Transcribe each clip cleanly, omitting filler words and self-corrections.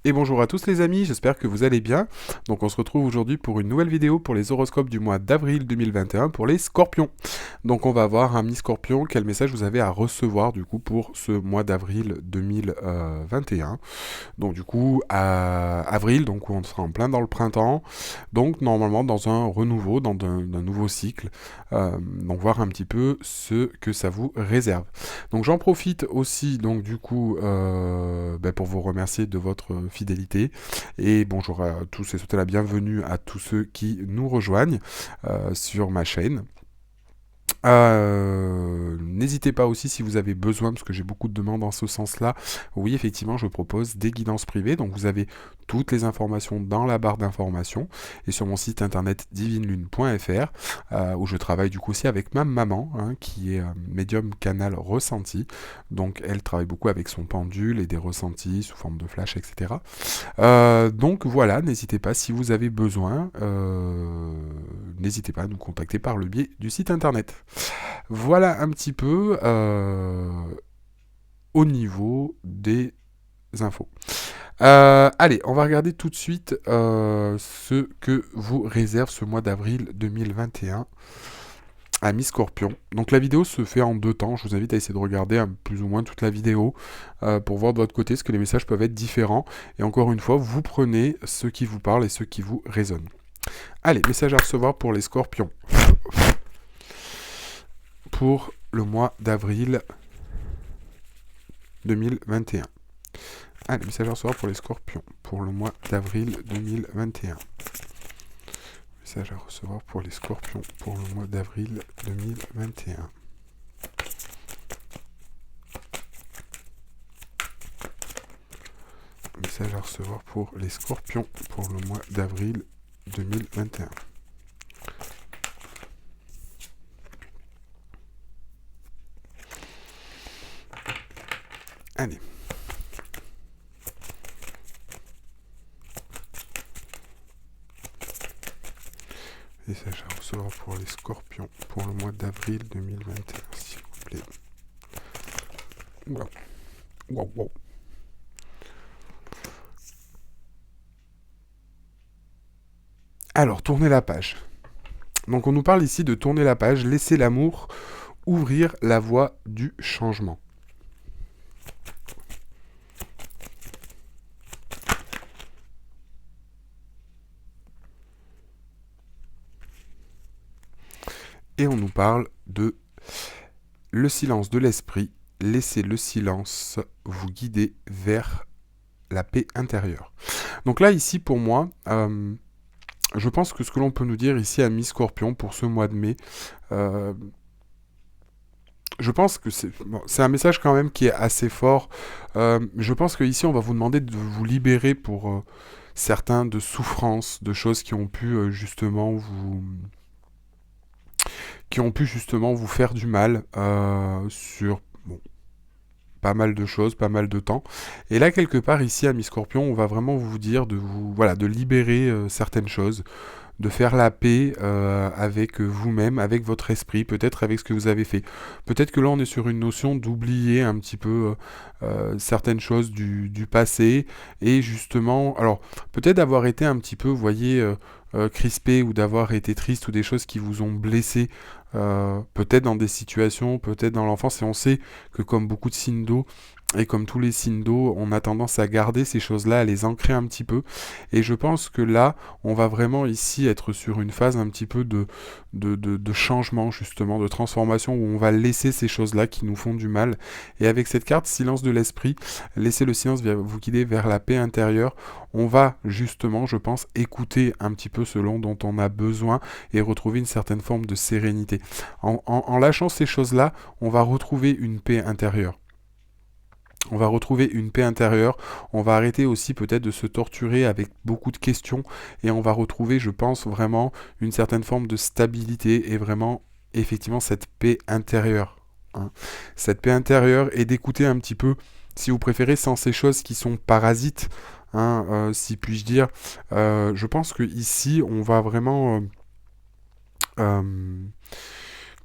Et bonjour à tous les amis, j'espère que vous allez bien. Donc on se retrouve aujourd'hui pour une nouvelle vidéo pour les horoscopes du mois d'avril 2021 pour les scorpions. Donc on va voir, amis scorpions, quel message vous avez à recevoir du coup pour ce mois d'avril 2021. Donc du coup, à avril, donc on sera en plein dans le printemps, donc normalement dans un renouveau, dans un nouveau cycle. Donc voir un petit peu ce que ça vous réserve. Donc j'en profite aussi donc du coup pour vous remercier de votre fidélité et bonjour à tous et souhaiter la bienvenue à tous ceux qui nous rejoignent sur ma chaîne. N'hésitez pas aussi si vous avez besoin, parce que j'ai beaucoup de demandes en ce sens-là. Oui, effectivement, je propose des guidances privées. Donc vous avez toutes les informations dans la barre d'informations et sur mon site internet divinelune.fr où je travaille du coup aussi avec ma maman qui est médium canal ressenti. Donc elle travaille beaucoup avec son pendule et des ressentis sous forme de flash, etc. Donc voilà, n'hésitez pas si vous avez besoin, n'hésitez pas à nous contacter par le biais du site internet. Voilà un petit peu au niveau des infos. Allez, on va regarder tout de suite ce que vous réserve ce mois d'avril 2021. Amis Scorpion. Donc la vidéo se fait en deux temps. Je vous invite à essayer de regarder plus ou moins toute la vidéo pour voir de votre côté ce que les messages peuvent être différents. Et encore une fois, vous prenez ce qui vous parle et ce qui vous résonne. Allez, message à recevoir pour les Scorpions. Pour le mois d'avril 2021. Allez, message à recevoir pour les Scorpions. Pour le mois d'avril 2021. Message à recevoir pour les Scorpions pour le mois d'avril 2021. Message à recevoir pour les Scorpions pour le mois d'avril 2021. Allez. Message à recevoir pour les Scorpions pour le mois d'avril 2021, s'il vous plaît. Wow. Wow, wow. Alors, tournez la page. Donc on nous parle ici de tourner la page, laisser l'amour ouvrir la voie du changement. Et on nous parle de le silence de l'esprit, laissez le silence vous guider vers la paix intérieure. Donc là, ici, pour moi, je pense que ce que l'on peut nous dire ici à mi-scorpion pour ce mois de mai, je pense que c'est un message quand même qui est assez fort. Je pense qu'ici, on va vous demander de vous libérer pour certains de souffrances, de choses qui ont pu justement vous faire du mal sur pas mal de choses, pas mal de temps. Et là, quelque part, ici, à Mi-Scorpion, on va vraiment vous dire de libérer certaines choses, de faire la paix avec vous-même, avec votre esprit, peut-être avec ce que vous avez fait. Peut-être que là, on est sur une notion d'oublier un petit peu certaines choses du passé, et justement, alors, peut-être d'avoir été un petit peu, vous voyez, crispé, ou d'avoir été triste, ou des choses qui vous ont blessé, peut-être dans des situations, peut-être dans l'enfance, et on sait que comme beaucoup de signes d'eau, et comme tous les signes d'eau, on a tendance à garder ces choses-là, à les ancrer un petit peu. Et je pense que là, on va vraiment ici être sur une phase un petit peu de changement, justement, de transformation, où on va laisser ces choses-là qui nous font du mal. Et avec cette carte, silence de l'esprit, laissez le silence vous guider vers la paix intérieure. On va justement, je pense, écouter un petit peu selon dont on a besoin et retrouver une certaine forme de sérénité. En lâchant ces choses-là, on va retrouver une paix intérieure. On va retrouver une paix intérieure, on va arrêter aussi peut-être de se torturer avec beaucoup de questions et on va retrouver, je pense, vraiment une certaine forme de stabilité et vraiment, effectivement, cette paix intérieure. Cette paix intérieure et d'écouter un petit peu, si vous préférez, sans ces choses qui sont parasites, si puis-je dire. Je pense que ici, on va vraiment...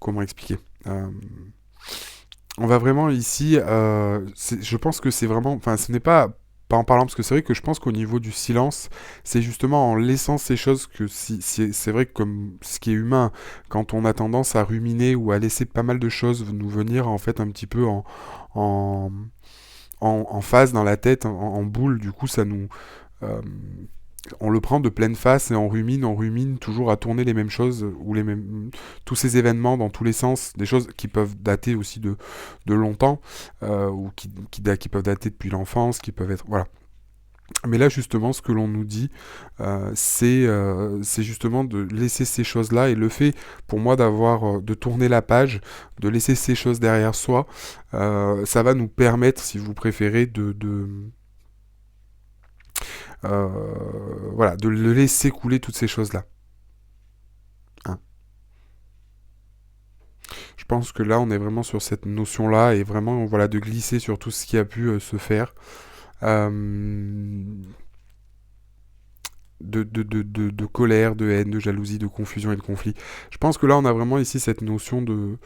comment expliquer on va vraiment ici, je pense que c'est vraiment, enfin, ce n'est pas pas en parlant, parce que c'est vrai que je pense qu'au niveau du silence, c'est justement en laissant ces choses que si c'est vrai que comme ce qui est humain, quand on a tendance à ruminer ou à laisser pas mal de choses nous venir en fait un petit peu en, en phase dans la tête, en boule, du coup ça nous... euh, on le prend de pleine face et on rumine toujours à tourner les mêmes choses ou les mêmes tous ces événements dans tous les sens, des choses qui peuvent dater aussi de longtemps ou qui peuvent dater depuis l'enfance, qui peuvent être voilà. Mais là justement, ce que l'on nous dit, c'est justement de laisser ces choses-là et le fait pour moi d'avoir de tourner la page, de laisser ces choses derrière soi, ça va nous permettre, si vous préférez, voilà, de le laisser couler toutes ces choses-là. Hein. Je pense que là, on est vraiment sur cette notion-là et vraiment, voilà, de glisser sur tout ce qui a pu se faire. Euh, de colère, de haine, de jalousie, de confusion et de conflit. Je pense que là, on a vraiment ici cette notion de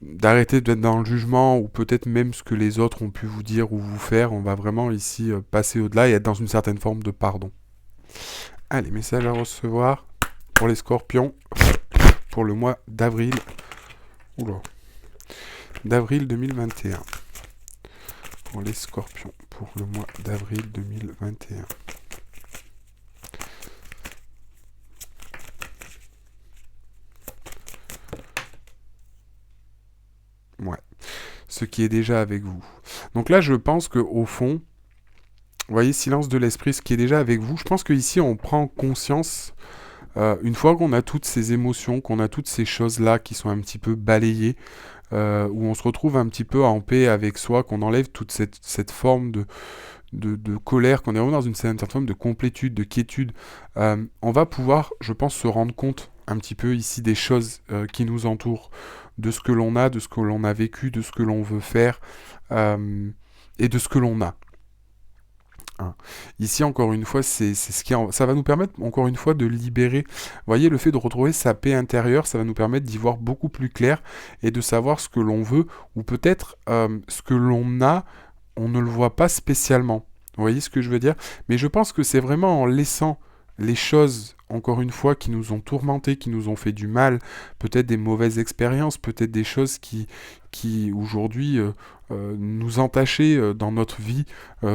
d'arrêter d'être dans le jugement ou peut-être même ce que les autres ont pu vous dire ou vous faire. On va vraiment ici passer au-delà et être dans une certaine forme de pardon. Allez, message à recevoir pour les scorpions pour le mois d'avril. Oula. D'avril 2021. Pour les scorpions pour le mois d'avril 2021. Ouais. Ce qui est déjà avec vous. Donc là, je pense que au fond, vous voyez, silence de l'esprit, ce qui est déjà avec vous, je pense qu'ici, on prend conscience, une fois qu'on a toutes ces émotions, qu'on a toutes ces choses-là qui sont un petit peu balayées, où on se retrouve un petit peu en paix avec soi, qu'on enlève toute cette forme de colère, qu'on est vraiment dans une certaine forme de complétude, de quiétude, on va pouvoir, je pense, se rendre compte un petit peu ici des choses qui nous entourent, de ce que l'on a, de ce que l'on a vécu, de ce que l'on veut faire, et de ce que l'on a. Hein. Ici, encore une fois, c'est ce ça va nous permettre, encore une fois, de libérer. Vous voyez, le fait de retrouver sa paix intérieure, ça va nous permettre d'y voir beaucoup plus clair et de savoir ce que l'on veut, ou peut-être ce que l'on a, on ne le voit pas spécialement. Vous voyez ce que je veux dire? Mais je pense que c'est vraiment en laissant les choses, encore une fois, qui nous ont tourmentés, qui nous ont fait du mal, peut-être des mauvaises expériences, peut-être des choses qui aujourd'hui nous entachaient dans notre vie,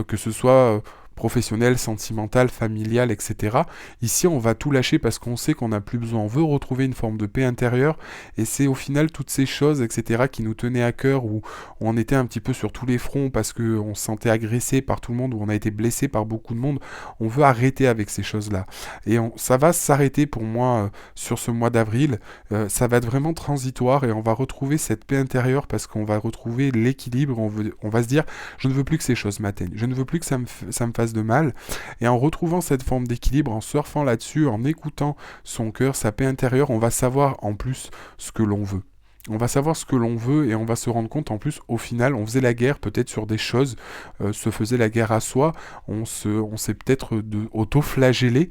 que ce soit professionnelle, sentimentale, familiale, etc. Ici, on va tout lâcher parce qu'on sait qu'on n'a plus besoin. On veut retrouver une forme de paix intérieure et c'est au final toutes ces choses, etc., qui nous tenaient à cœur, où on était un petit peu sur tous les fronts parce qu'on se sentait agressé par tout le monde, où on a été blessé par beaucoup de monde. On veut arrêter avec ces choses-là. Et ça va s'arrêter pour moi sur ce mois d'avril. Ça va être vraiment transitoire et on va retrouver cette paix intérieure parce qu'on va retrouver l'équilibre. On va se dire, je ne veux plus que ces choses m'atteignent. Je ne veux plus que ça me fasse de mal. Et en retrouvant cette forme d'équilibre, en surfant là-dessus, en écoutant son cœur, sa paix intérieure, on va savoir en plus ce que l'on veut. On va savoir ce que l'on veut et on va se rendre compte en plus au final on faisait la guerre peut-être sur des choses, se faisait la guerre à soi, on s'est peut-être auto-flagellé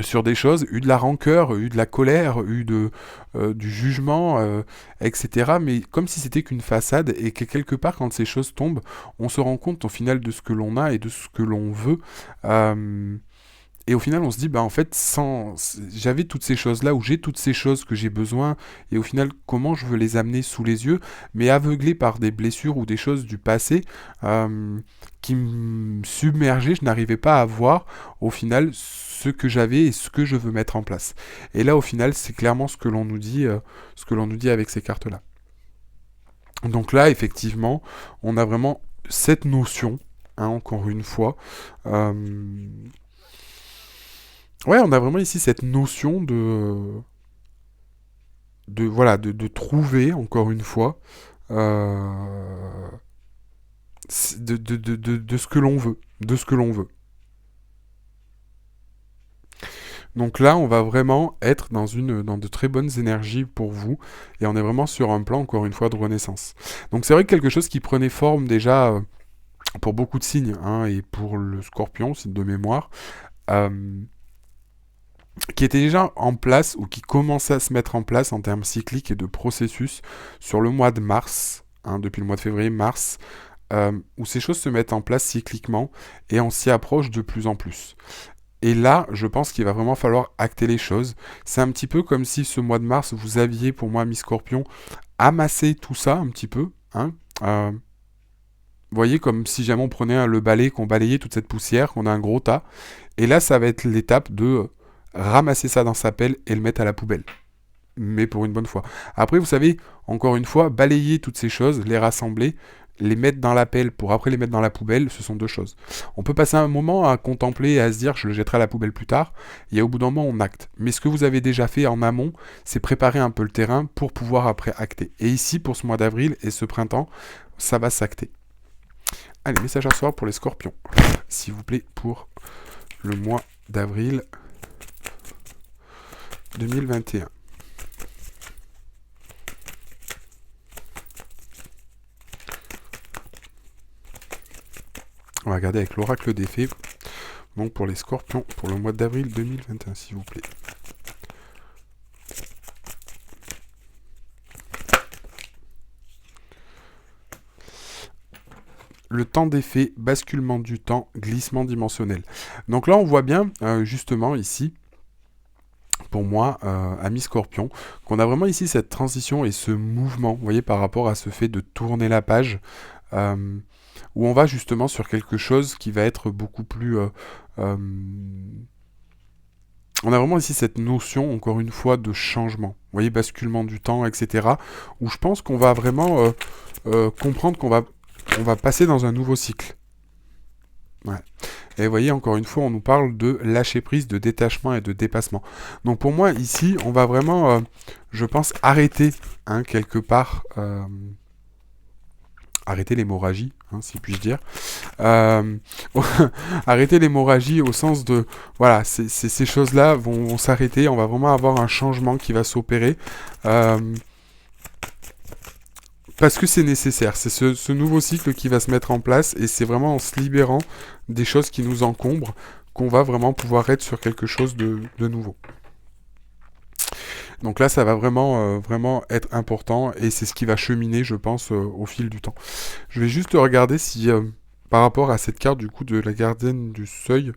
sur des choses, eu de la rancœur, eu de la colère, du jugement, etc. Mais comme si c'était qu'une façade et que quelque part quand ces choses tombent, on se rend compte au final de ce que l'on a et de ce que l'on veut. Et au final, on se dit, bah en fait, j'avais toutes ces choses-là, ou j'ai toutes ces choses que j'ai besoin, et au final, comment je veux les amener sous les yeux, mais aveuglé par des blessures ou des choses du passé qui me submergeaient, je n'arrivais pas à voir, au final, ce que j'avais et ce que je veux mettre en place. Et là, au final, c'est clairement ce que l'on nous dit avec ces cartes-là. Donc là, effectivement, on a vraiment cette notion, hein, encore une fois. Ouais, on a vraiment ici cette notion voilà, de trouver, encore une fois, de ce que l'on veut, de ce que l'on veut. Donc là, on va vraiment être dans de très bonnes énergies pour vous, et on est vraiment sur un plan, encore une fois, de renaissance. Donc c'est vrai que quelque chose qui prenait forme déjà pour beaucoup de signes, hein, et pour le scorpion, signe de mémoire, qui était déjà en place ou qui commençait à se mettre en place en termes cycliques et de processus sur le mois de mars, hein, depuis le mois de février-mars, où ces choses se mettent en place cycliquement et on s'y approche de plus en plus. Et là, je pense qu'il va vraiment falloir acter les choses. C'est un petit peu comme si ce mois de mars, vous aviez, pour moi, mi-scorpion, amassé tout ça un petit peu. Hein, vous voyez, comme si jamais on prenait le balai, qu'on balayait toute cette poussière, qu'on a un gros tas. Et là, ça va être l'étape de ramasser ça dans sa pelle et le mettre à la poubelle. Mais pour une bonne fois. Après, vous savez, encore une fois, balayer toutes ces choses, les rassembler, les mettre dans la pelle pour après les mettre dans la poubelle, ce sont deux choses. On peut passer un moment à contempler et à se dire je le jetterai à la poubelle plus tard, et au bout d'un moment on acte. Mais ce que vous avez déjà fait en amont, c'est préparer un peu le terrain pour pouvoir après acter. Et ici, pour ce mois d'avril et ce printemps, ça va s'acter. Allez, message à soir pour les scorpions, s'il vous plaît, pour le mois d'avril 2021. On va regarder avec l'oracle des fées. Donc pour les scorpions, pour le mois d'avril 2021, s'il vous plaît. Le temps des fées, basculement du temps, glissement dimensionnel. Donc là, on voit bien, justement, ici, pour moi, à mi-scorpion, qu'on a vraiment ici cette transition et ce mouvement, vous voyez, par rapport à ce fait de tourner la page, où on va justement sur quelque chose qui va être beaucoup plus... on a vraiment ici cette notion, encore une fois, de changement. Vous voyez, basculement du temps, etc. Où je pense qu'on va vraiment comprendre qu'on va passer dans un nouveau cycle. Ouais. Et vous voyez, encore une fois, on nous parle de lâcher prise, de détachement et de dépassement. Donc pour moi, ici, on va vraiment, je pense, arrêter, hein, quelque part... arrêter l'hémorragie, hein, si puis-je dire. Arrêter l'hémorragie au sens de... Voilà, ces choses-là vont s'arrêter, on va vraiment avoir un changement qui va s'opérer. Parce que c'est nécessaire, c'est ce nouveau cycle qui va se mettre en place, et c'est vraiment en se libérant des choses qui nous encombrent qu'on va vraiment pouvoir être sur quelque chose de nouveau. Donc là, ça va vraiment, vraiment être important, et c'est ce qui va cheminer, je pense, au fil du temps. Je vais juste regarder si, par rapport à cette carte, du coup, de la gardienne du seuil,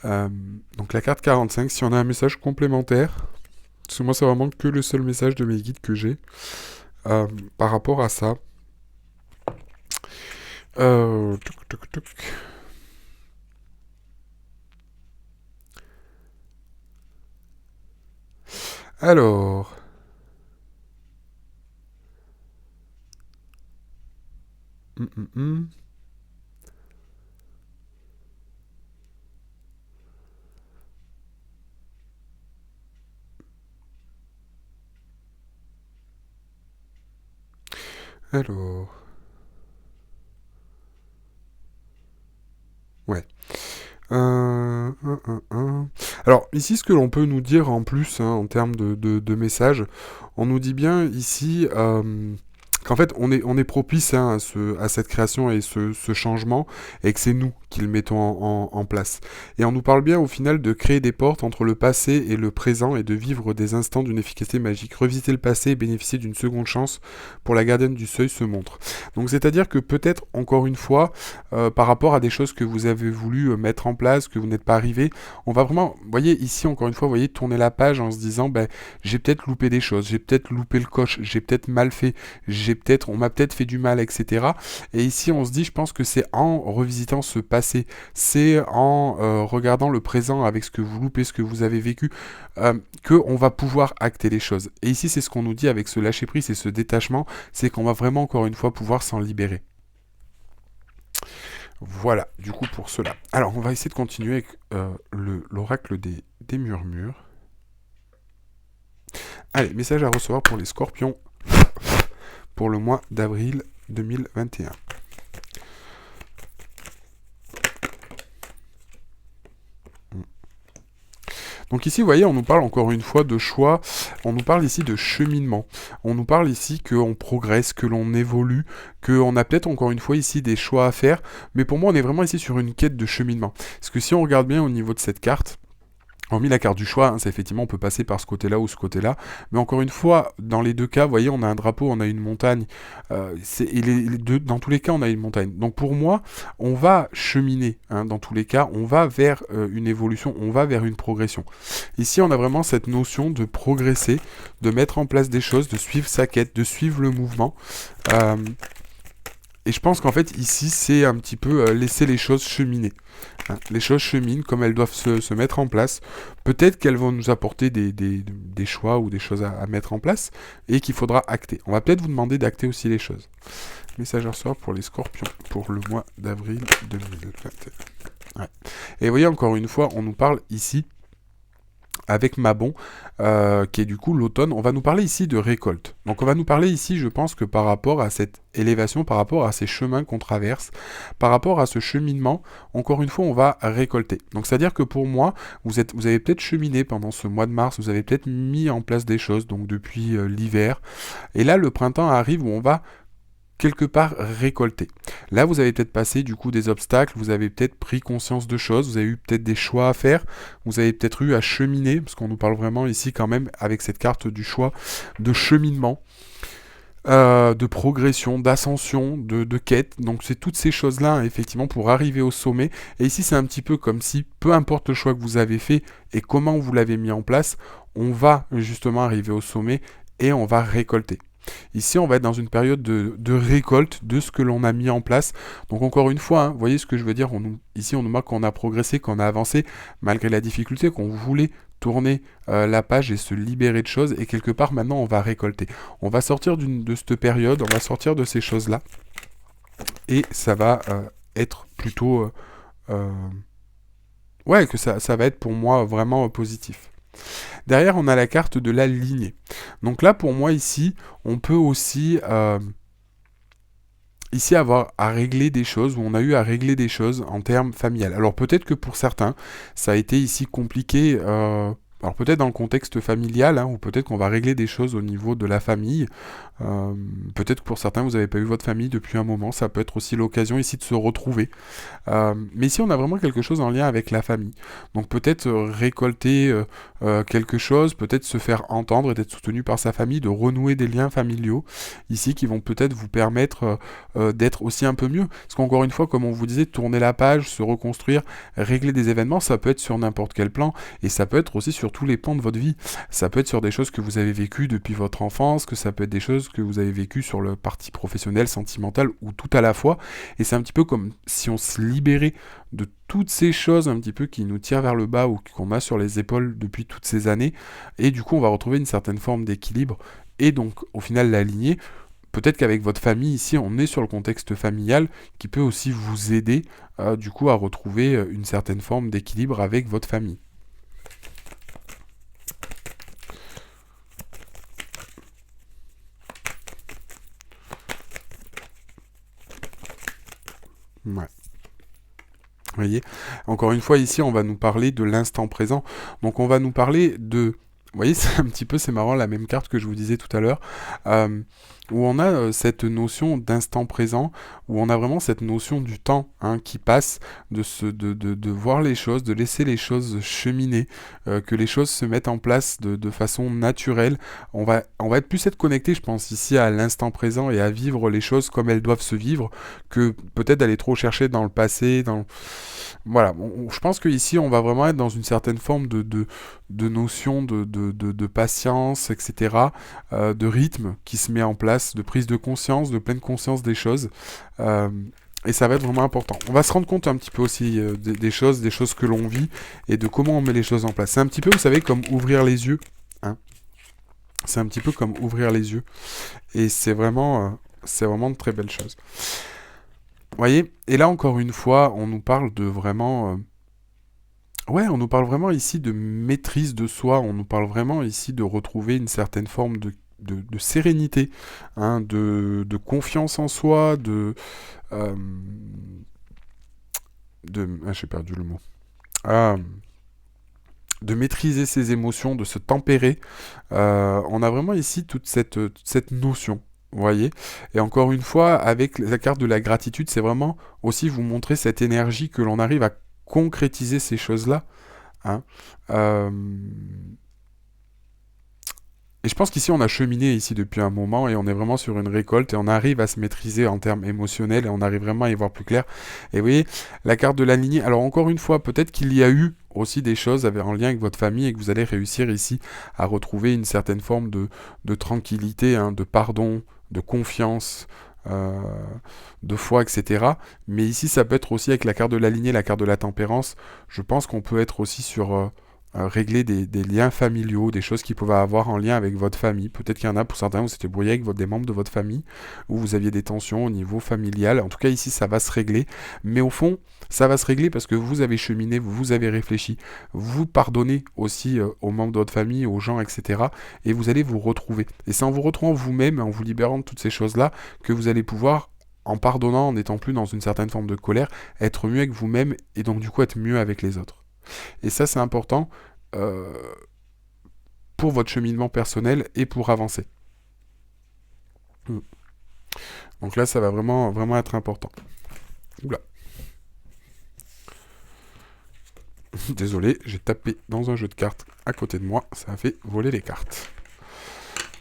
donc la carte 45, si on a un message complémentaire, parce que moi, c'est vraiment que le seul message de mes guides que j'ai, par rapport à ça. Tuc, tuc, tuc. Alors... Alors... Ouais. Alors, ici, ce que l'on peut nous dire en plus, hein, en termes de messages, on nous dit bien ici qu'en fait, on est propice, hein, à cette création et ce changement, et que c'est nous qui le mettons en place. Et on nous parle bien, au final, de créer des portes entre le passé et le présent, et de vivre des instants d'une efficacité magique. Revisiter le passé et bénéficier d'une seconde chance pour la gardienne du seuil se montre. Donc, c'est-à-dire que peut-être, encore une fois, par rapport à des choses que vous avez voulu mettre en place, que vous n'êtes pas arrivé, on va vraiment, vous voyez, ici, encore une fois, vous voyez, tourner la page en se disant, ben, j'ai peut-être loupé des choses, j'ai peut-être loupé le coche, j'ai peut-être mal fait, on m'a peut-être fait du mal, etc. Et ici, on se dit, je pense que c'est en revisitant ce passé, c'est en regardant le présent avec ce que vous loupez, ce que vous avez vécu, qu'on va pouvoir acter les choses. Et ici, c'est ce qu'on nous dit avec ce lâcher-prise et ce détachement, c'est qu'on va vraiment, encore une fois, pouvoir s'en libérer. Voilà, du coup, pour cela. Alors, on va essayer de continuer avec l'oracle des murmures. Allez, message à recevoir pour les scorpions pour le mois d'avril 2021. Donc ici, vous voyez, on nous parle encore une fois de choix, on nous parle ici de cheminement, on nous parle ici qu'on progresse, que l'on évolue, qu'on a peut-être encore une fois ici des choix à faire, mais pour moi, on est vraiment ici sur une quête de cheminement. Parce que si on regarde bien au niveau de cette carte, Hormis la carte du choix, hein, c'est effectivement, on peut passer par ce côté-là ou ce côté-là. Mais encore une fois, dans les deux cas, vous voyez, on a un drapeau, on a une montagne. Et les deux, dans tous les cas, on a une montagne. Donc pour moi, on va cheminer. Hein, dans tous les cas, on va vers une évolution, on va vers une progression. Ici, on a vraiment cette notion de progresser, de mettre en place des choses, de suivre sa quête, de suivre le mouvement. Euh, et je pense qu'en fait, ici, c'est un petit peu laisser les choses cheminer. Hein. Les choses cheminent comme elles doivent se mettre en place. Peut-être qu'elles vont nous apporter des choix ou des choses à mettre en place et qu'il faudra acter. On va peut-être vous demander d'acter aussi les choses. Message à recevoir pour les scorpions pour le mois d'avril 2021. Ouais. Et vous voyez, encore une fois, on nous parle ici avec Mabon, qui est du coup l'automne. On va nous parler ici de récolte. Donc on va nous parler ici, je pense que par rapport à cette élévation, par rapport à ces chemins qu'on traverse, par rapport à ce cheminement, encore une fois, on va récolter. Donc c'est-à-dire que pour moi, vous avez peut-être cheminé pendant ce mois de mars, vous avez peut-être mis en place des choses, donc depuis l'hiver. Et là, le printemps arrive où on va quelque part récolter. Là, vous avez peut-être passé du coup des obstacles, vous avez peut-être pris conscience de choses, vous avez eu peut-être des choix à faire, vous avez peut-être eu à cheminer, parce qu'on nous parle vraiment ici quand même avec cette carte du choix de cheminement, de progression, d'ascension, de quête. Donc c'est toutes ces choses-là, effectivement, pour arriver au sommet. Et ici, c'est un petit peu comme si, peu importe le choix que vous avez fait et comment vous l'avez mis en place, on va justement arriver au sommet et on va récolter. Ici, on va être dans une période de récolte de ce que l'on a mis en place. Donc encore une fois, hein, vous voyez ce que je veux dire, ici on nous marque qu'on a progressé, qu'on a avancé, malgré la difficulté, qu'on voulait tourner la page et se libérer de choses. Et quelque part, maintenant, on va récolter. On va sortir de cette période, on va sortir de ces choses-là. Et ça va être plutôt... ouais, que ça va être pour moi vraiment positif. Derrière, on a la carte de la lignée. Donc là, pour moi, ici, on peut aussi ici avoir à régler des choses, ou on a eu à régler des choses en termes familial. Alors peut-être que pour certains, ça a été ici compliqué, alors peut-être dans le contexte familial, hein, ou peut-être qu'on va régler des choses au niveau de la famille. Peut-être que pour certains, vous n'avez pas eu votre famille depuis un moment, ça peut être aussi l'occasion ici de se retrouver. Mais ici, on a vraiment quelque chose en lien avec la famille. Donc peut-être récolter quelque chose, peut-être se faire entendre et d'être soutenu par sa famille, de renouer des liens familiaux, ici, qui vont peut-être vous permettre d'être aussi un peu mieux. Parce qu'encore une fois, comme on vous disait, tourner la page, se reconstruire, régler des événements, ça peut être sur n'importe quel plan, et ça peut être aussi sur tous les plans de votre vie. Ça peut être sur des choses que vous avez vécues depuis votre enfance, que ça peut être des choses que vous avez vécues sur le parti professionnel, sentimental, ou tout à la fois. Et c'est un petit peu comme si on se libérait de toutes ces choses un petit peu qui nous tirent vers le bas ou qu'on a sur les épaules depuis toutes ces années. Et du coup, on va retrouver une certaine forme d'équilibre. Et donc, au final, l'aligner. Peut-être qu'avec votre famille, ici, on est sur le contexte familial qui peut aussi vous aider, du coup, à retrouver une certaine forme d'équilibre avec votre famille. Ouais. Vous voyez, encore une fois, ici, on va nous parler de l'instant présent. Donc, on va nous parler de... Vous voyez, c'est un petit peu, c'est marrant, la même carte que je vous disais tout à l'heure, où on a cette notion d'instant présent, où on a vraiment cette notion du temps hein, qui passe, de voir les choses, de laisser les choses cheminer, que les choses se mettent en place de façon naturelle. On va être connecté, je pense, ici à l'instant présent et à vivre les choses comme elles doivent se vivre, que peut-être d'aller trop chercher dans le passé, Voilà, je pense qu'ici, on va vraiment être dans une certaine forme de notion de patience, etc., de rythme qui se met en place, de prise de conscience, de pleine conscience des choses. Et ça va être vraiment important. On va se rendre compte un petit peu aussi des choses que l'on vit et de comment on met les choses en place. C'est un petit peu, vous savez, comme ouvrir les yeux. Hein. C'est un petit peu comme ouvrir les yeux. Et c'est vraiment de très belles choses. Vous voyez, et là encore une fois, on nous parle de vraiment... Ouais, on nous parle vraiment ici de maîtrise de soi, on nous parle vraiment ici de retrouver une certaine forme de sérénité, hein, de confiance en soi, j'ai perdu le mot. De maîtriser ses émotions, de se tempérer. On a vraiment ici toute cette notion. Vous voyez. Et encore une fois, avec la carte de la gratitude, c'est vraiment aussi vous montrer cette énergie que l'on arrive à concrétiser ces choses-là hein. Euh, Et je pense qu'ici, on a cheminé ici depuis un moment et on est vraiment sur une récolte et on arrive à se maîtriser en termes émotionnels et on arrive vraiment à y voir plus clair. Et vous voyez, la carte de la lignée, alors encore une fois, peut-être qu'il y a eu aussi des choses en lien avec votre famille et que vous allez réussir ici à retrouver une certaine forme de tranquillité, hein, de pardon, de confiance, euh, de foi, etc. Mais ici, ça peut être aussi avec la carte de la lignée, la carte de la tempérance. Je pense qu'on peut être aussi sur régler des liens familiaux, des choses qui pouvaient avoir en lien avec votre famille. Peut-être qu'il y en a pour certains, vous étiez brouillé avec des membres de votre famille, où vous aviez des tensions au niveau familial. En tout cas, ici, ça va se régler. Mais au fond, ça va se régler parce que vous avez cheminé, vous avez réfléchi, vous pardonnez aussi aux membres de votre famille, aux gens, etc. Et vous allez vous retrouver. Et c'est en vous retrouvant vous-même, en vous libérant de toutes ces choses-là, que vous allez pouvoir, en pardonnant, en n'étant plus dans une certaine forme de colère, être mieux avec vous-même et donc du coup être mieux avec les autres. Et ça, c'est important euh, pour votre cheminement personnel et pour avancer. Mm. Donc là, ça va vraiment, vraiment être important. Oula. Désolé, j'ai tapé dans un jeu de cartes à côté de moi. Ça a fait voler les cartes.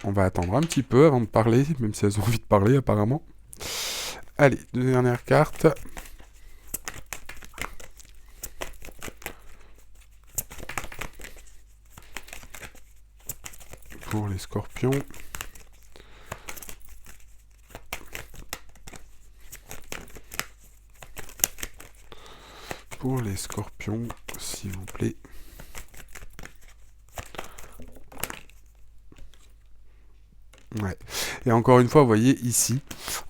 On va attendre un petit peu avant de parler, même si elles ont envie de parler apparemment. Allez, deux dernières cartes. Pour les scorpions. Pour les scorpions, s'il vous plaît. Ouais. Et encore une fois, vous voyez ici,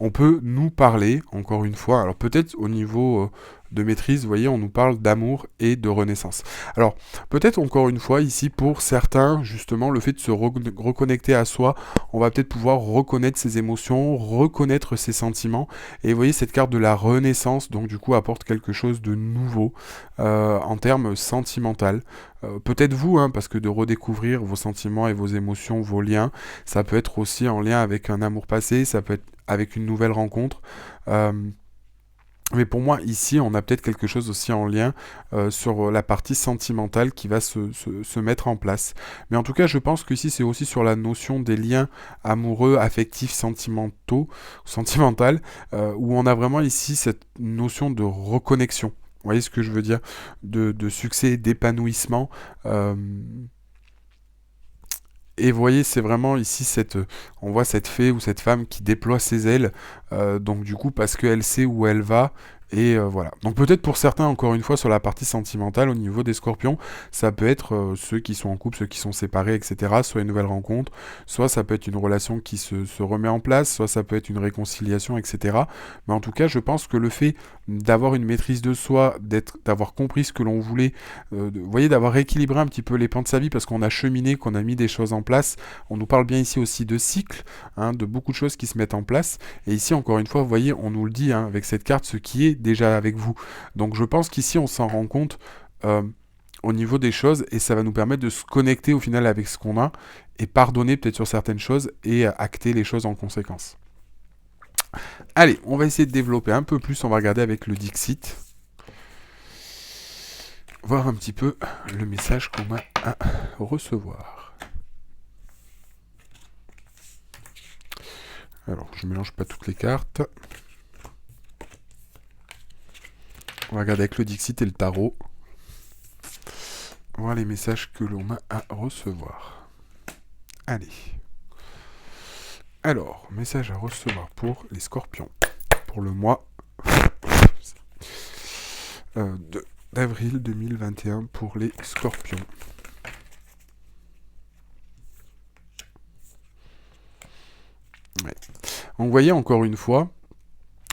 on peut nous parler, encore une fois, alors peut-être au niveau de maîtrise, vous voyez, on nous parle d'amour et de renaissance. Alors, peut-être encore une fois, ici, pour certains, justement, le fait de se reconnecter à soi, on va peut-être pouvoir reconnaître ses émotions, reconnaître ses sentiments, et vous voyez, cette carte de la renaissance, donc du coup, apporte quelque chose de nouveau en termes sentimental. Peut-être vous, hein, parce que de redécouvrir vos sentiments et vos émotions, vos liens, ça peut être aussi en lien avec un amour passé, ça peut être avec une nouvelle rencontre. Euh, mais pour moi, ici, on a peut-être quelque chose aussi en lien sur la partie sentimentale qui va se mettre en place. Mais en tout cas, je pense qu'ici, c'est aussi sur la notion des liens amoureux, affectifs, sentimentaux, sentimental, où on a vraiment ici cette notion de reconnexion. Vous voyez ce que je veux dire de succès, d'épanouissement. Euh, et vous voyez, c'est vraiment ici on voit cette fée ou cette femme qui déploie ses ailes, donc du coup parce qu'elle sait où elle va, et voilà. Donc peut-être pour certains, encore une fois, sur la partie sentimentale, au niveau des scorpions, ça peut être ceux qui sont en couple, ceux qui sont séparés, etc., soit une nouvelle rencontre, soit ça peut être une relation qui se remet en place, soit ça peut être une réconciliation, etc. Mais en tout cas, je pense que le fait d'avoir une maîtrise de soi, d'avoir compris ce que l'on voulait, vous voyez, d'avoir rééquilibré un petit peu les pans de sa vie parce qu'on a cheminé, qu'on a mis des choses en place. On nous parle bien ici aussi de cycle, hein, de beaucoup de choses qui se mettent en place. Et ici, encore une fois, vous voyez, on nous le dit hein, avec cette carte, ce qui est déjà avec vous. Donc je pense qu'ici, on s'en rend compte au niveau des choses et ça va nous permettre de se connecter au final avec ce qu'on a et pardonner peut-être sur certaines choses et acter les choses en conséquence. Allez, on va essayer de développer un peu plus, on va regarder avec le Dixit. Voir un petit peu le message qu'on a à recevoir. Alors, je mélange pas toutes les cartes. On va regarder avec le Dixit et le tarot. Voir les messages que l'on a à recevoir. Allez. Alors, message à recevoir pour les scorpions. Pour le mois d'avril 2021 pour les scorpions. Ouais. Donc, vous voyez encore une fois,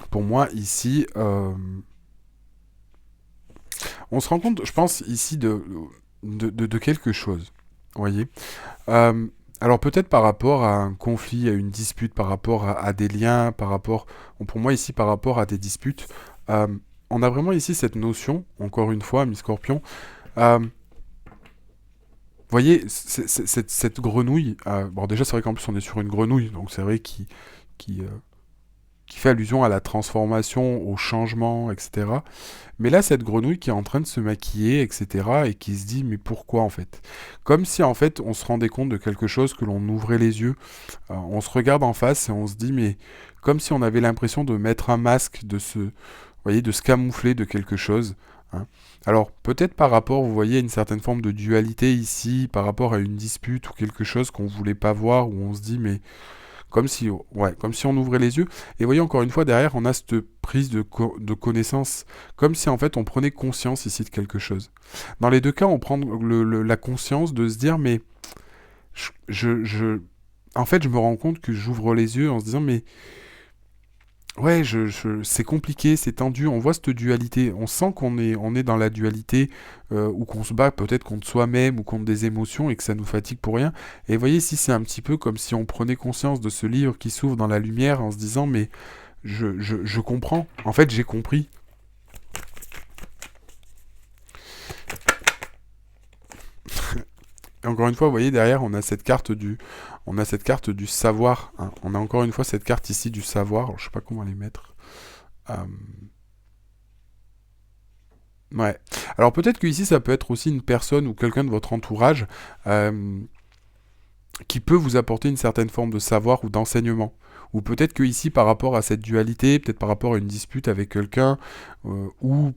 pour moi ici, on se rend compte, je pense ici de quelque chose. Vous voyez alors peut-être par rapport à un conflit, à une dispute, par rapport à des liens, par rapport, bon, pour moi ici par rapport à des disputes, on a vraiment ici cette notion, encore une fois, mi Scorpion, vous voyez, cette grenouille, bon déjà c'est vrai qu'en plus on est sur une grenouille, donc c'est vrai qui qui fait allusion à la transformation, au changement, etc. Mais là, cette grenouille qui est en train de se maquiller, etc., et qui se dit, mais pourquoi en fait? Comme si en fait on se rendait compte de quelque chose, que l'on ouvrait les yeux, on se regarde en face et on se dit, mais comme si on avait l'impression de mettre un masque, vous voyez, de se camoufler de quelque chose, hein. Alors, peut-être par rapport, vous voyez, à une certaine forme de dualité ici, par rapport à une dispute ou quelque chose qu'on voulait pas voir, où on se dit, mais comme si on ouvrait les yeux. Et vous voyez, encore une fois, derrière, on a cette prise de connaissance, comme si en fait on prenait conscience ici de quelque chose. Dans les deux cas, on prend la conscience de se dire, mais en fait, je me rends compte que j'ouvre les yeux en se disant, mais ouais, c'est compliqué, c'est tendu, on voit cette dualité, on sent on est dans la dualité, ou qu'on se bat peut-être contre soi-même ou contre des émotions et que ça nous fatigue pour rien. Et vous voyez, ici, c'est un petit peu comme si on prenait conscience de ce livre qui s'ouvre dans la lumière en se disant, mais je comprends, en fait, j'ai compris. Et encore une fois, vous voyez, derrière, on a cette carte du savoir, hein. On a encore une fois cette carte ici du savoir. Alors, je sais pas comment les mettre. Euh, Ouais. Alors peut-être que ici, ça peut être aussi une personne ou quelqu'un de votre entourage, euh, qui peut vous apporter une certaine forme de savoir ou d'enseignement. Ou peut-être que ici, par rapport à cette dualité, peut-être par rapport à une dispute avec quelqu'un, ou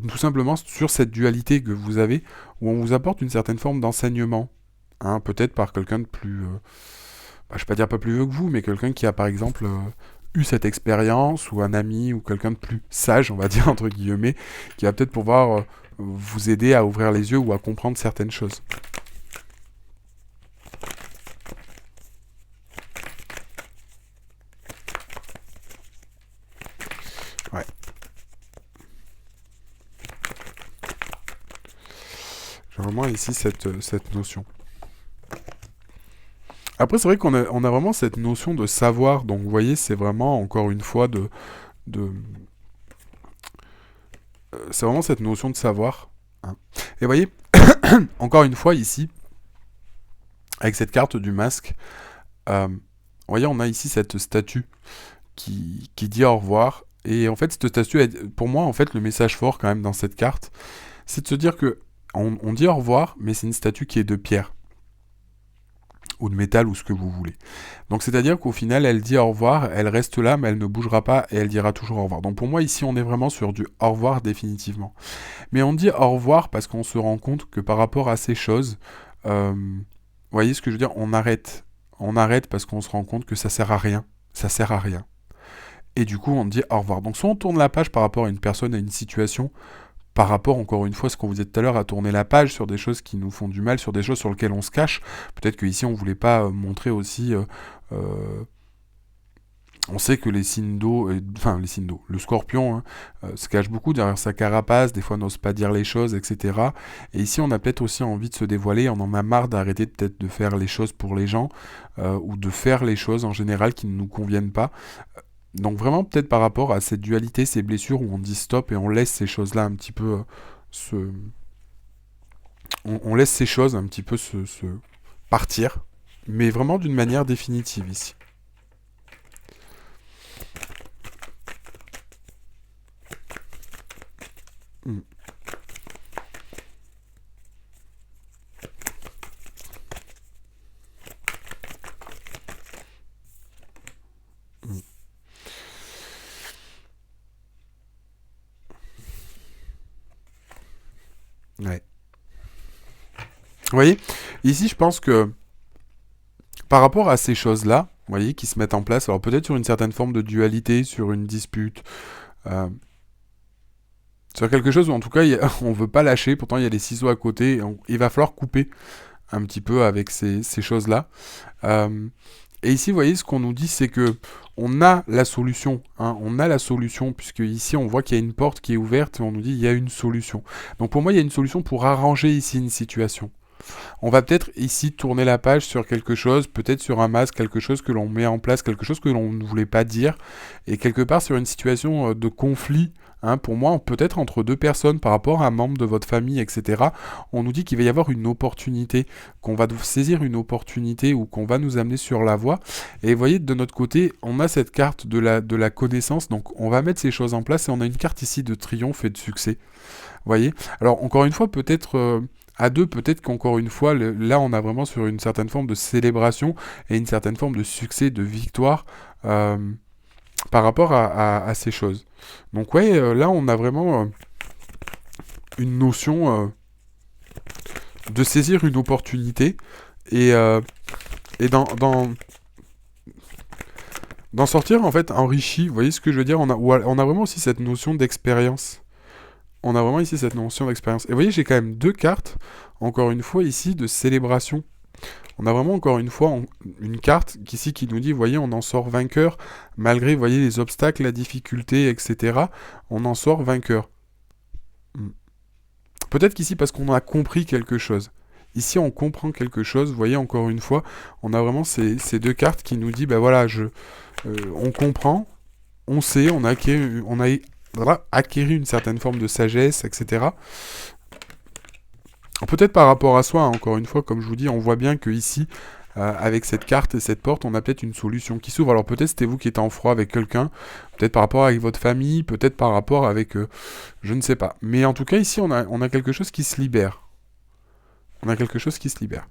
tout simplement sur cette dualité que vous avez, où on vous apporte une certaine forme d'enseignement, hein, peut-être par quelqu'un de plus, je vais pas dire pas plus vieux que vous, mais quelqu'un qui a par exemple eu cette expérience, ou un ami, ou quelqu'un de plus sage, on va dire entre guillemets, qui va peut-être pouvoir vous aider à ouvrir les yeux ou à comprendre certaines choses. Ouais. J'ai vraiment ici cette notion. Après, c'est vrai on a vraiment cette notion de savoir, donc vous voyez, c'est vraiment, encore une fois, de c'est vraiment cette notion de savoir, hein. Et vous voyez, encore une fois, ici, avec cette carte du masque, vous voyez, on a ici cette statue qui dit au revoir. Et en fait, cette statue, pour moi, en fait, le message fort quand même dans cette carte, c'est de se dire que on dit au revoir, mais c'est une statue qui est de pierre, ou de métal, ou ce que vous voulez. Donc c'est-à-dire qu'au final, elle dit au revoir, elle reste là, mais elle ne bougera pas, et elle dira toujours au revoir. Donc pour moi, ici, on est vraiment sur du au revoir définitivement. Mais on dit au revoir parce qu'on se rend compte que par rapport à ces choses, vous voyez ce que je veux dire, on arrête. On arrête parce qu'on se rend compte que ça sert à rien. Ça sert à rien. Et du coup, on dit au revoir. Donc soit on tourne la page par rapport à une personne, à une situation, par rapport, encore une fois, à ce qu'on vous disait tout à l'heure, à tourner la page sur des choses qui nous font du mal, sur des choses sur lesquelles on se cache. Peut-être qu'ici, on voulait pas montrer aussi... on sait que les signes d'eau, les signes d'eau, le scorpion, hein, se cache beaucoup derrière sa carapace, des fois n'ose pas dire les choses, etc. Et ici, on a peut-être aussi envie de se dévoiler, on en a marre d'arrêter peut-être de faire les choses pour les gens, ou de faire les choses en général qui ne nous conviennent pas. Donc vraiment, peut-être par rapport à cette dualité, ces blessures, où on dit stop et on laisse ces choses-là un petit peu se... On laisse ces choses un petit peu se partir, mais vraiment d'une manière définitive ici. Mm, mm. Ouais. Vous voyez, ici, je pense que par rapport à ces choses-là, vous voyez, qui se mettent en place, alors peut-être sur une certaine forme de dualité, sur une dispute, euh, sur quelque chose où en tout cas on veut pas lâcher, pourtant il y a les ciseaux à côté, et il va falloir couper un petit peu avec ces choses-là. Euh, et ici, vous voyez, ce qu'on nous dit, c'est que on a la solution, hein, on a la solution, puisque ici on voit qu'il y a une porte qui est ouverte, et on nous dit il y a une solution. Donc pour moi, il y a une solution pour arranger ici une situation. On va peut-être ici tourner la page sur quelque chose, peut-être sur un masque, quelque chose que l'on met en place, quelque chose que l'on ne voulait pas dire, et quelque part sur une situation de conflit, Hein, pour moi, peut-être entre deux personnes, par rapport à un membre de votre famille, etc., on nous dit qu'il va y avoir une opportunité, qu'on va saisir une opportunité ou qu'on va nous amener sur la voie. Et vous voyez, de notre côté, on a cette carte de la connaissance, donc on va mettre ces choses en place et on a une carte ici de triomphe et de succès. Vous voyez? Alors, encore une fois, peut-être à deux, peut-être qu'encore une fois, là, on a vraiment sur une certaine forme de célébration et une certaine forme de succès, de victoire euh, par rapport à ces choses. Donc, ouais, là, on a vraiment une notion de saisir une opportunité et d'en sortir, en fait, enrichi. Vous voyez ce que je veux dire? On a vraiment aussi cette notion d'expérience. On a vraiment ici cette notion d'expérience. Et vous voyez, j'ai quand même deux cartes, encore une fois ici, de célébration. On a vraiment encore une fois une carte ici qui nous dit, vous voyez, on en sort vainqueur, malgré, vous voyez, les obstacles, la difficulté, etc. On en sort vainqueur. Peut-être qu'ici, parce qu'on a compris quelque chose. Ici, on comprend quelque chose. Vous voyez, encore une fois, on a vraiment ces deux cartes qui nous disent, ben voilà, on comprend, on sait, voilà, acquérir une certaine forme de sagesse, etc. Peut-être par rapport à soi, hein, encore une fois, comme je vous dis, on voit bien que ici, avec cette carte et cette porte, on a peut-être une solution qui s'ouvre. Alors peut-être c'était vous qui étiez en froid avec quelqu'un, peut-être par rapport avec votre famille, peut-être par rapport avec... je ne sais pas. Mais en tout cas, ici, on a quelque chose qui se libère. On a quelque chose qui se libère.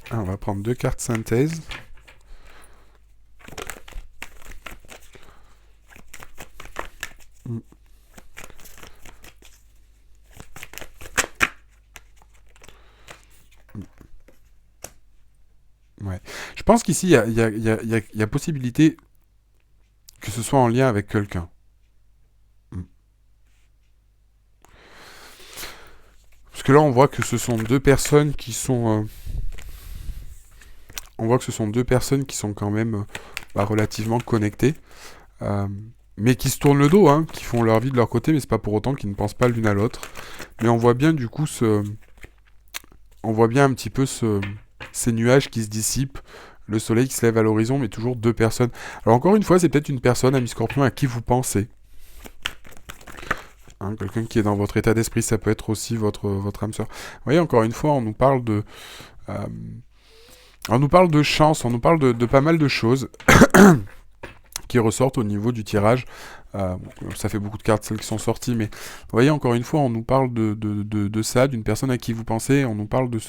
Ah, on va prendre deux cartes synthèse. Ouais. Je pense qu'ici, il y a possibilité que ce soit en lien avec quelqu'un. Parce que là, on voit que ce sont deux personnes qui sont... on voit que ce sont deux personnes qui sont quand même relativement connectées. Mais qui se tournent le dos, hein, qui font leur vie de leur côté, mais c'est pas pour autant qu'ils ne pensent pas l'une à l'autre. Mais on voit bien du coup on voit bien un petit peu ces nuages qui se dissipent, le soleil qui se lève à l'horizon, mais toujours deux personnes. Alors encore une fois, c'est peut-être une personne, ami Scorpion, à qui vous pensez. Hein, quelqu'un qui est dans votre état d'esprit, ça peut être aussi votre âme sœur. Vous voyez, encore une fois, on nous parle de chance, on nous parle de pas mal de choses qui ressortent au niveau du tirage. Ça fait beaucoup de cartes, celles qui sont sorties, mais vous voyez, encore une fois, on nous parle de ça, d'une personne à qui vous pensez, on nous parle de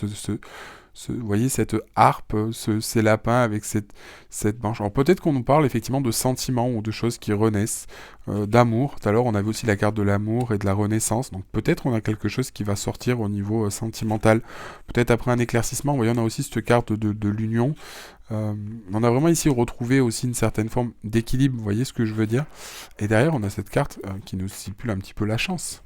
vous voyez, cette harpe, ces lapins avec cette branche. Alors peut-être qu'on nous parle effectivement de sentiments ou de choses qui renaissent, d'amour. Tout à l'heure, on avait aussi la carte de l'amour et de la renaissance, donc peut-être on a quelque chose qui va sortir au niveau sentimental. Peut-être après un éclaircissement, vous voyez, on a aussi cette carte de l'union. On a vraiment ici retrouvé aussi une certaine forme d'équilibre, vous voyez ce que je veux dire. Et derrière, on a cette carte qui nous stipule un petit peu la chance.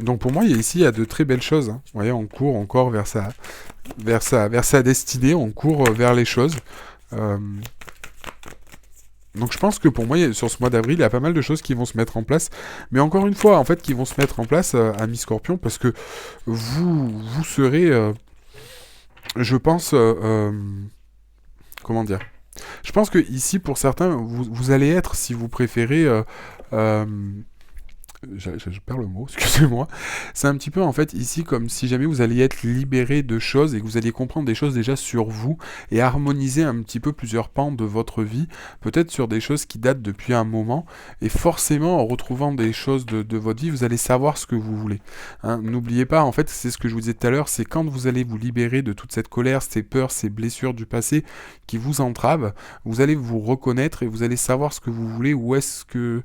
Donc pour moi, il y a de très belles choses. Hein. Vous voyez, on court encore vers sa destinée, on court vers les choses. Donc je pense que pour moi, sur ce mois d'avril, il y a pas mal de choses qui vont se mettre en place. Mais encore une fois, en fait, qui vont se mettre en place à mi-scorpion, parce que vous serez, je pense, comment dire, je pense que ici, pour certains, vous allez être, si vous préférez, je perds le mot, excusez-moi. C'est un petit peu en fait ici comme si jamais vous alliez être libéré de choses et que vous alliez comprendre des choses déjà sur vous et harmoniser un petit peu plusieurs pans de votre vie, peut-être sur des choses qui datent depuis un moment, et forcément en retrouvant des choses de votre vie, vous allez savoir ce que vous voulez. Hein, n'oubliez pas, en fait, c'est ce que je vous disais tout à l'heure, c'est quand vous allez vous libérer de toute cette colère, ces peurs, ces blessures du passé qui vous entravent, vous allez vous reconnaître et vous allez savoir ce que vous voulez, ou est-ce que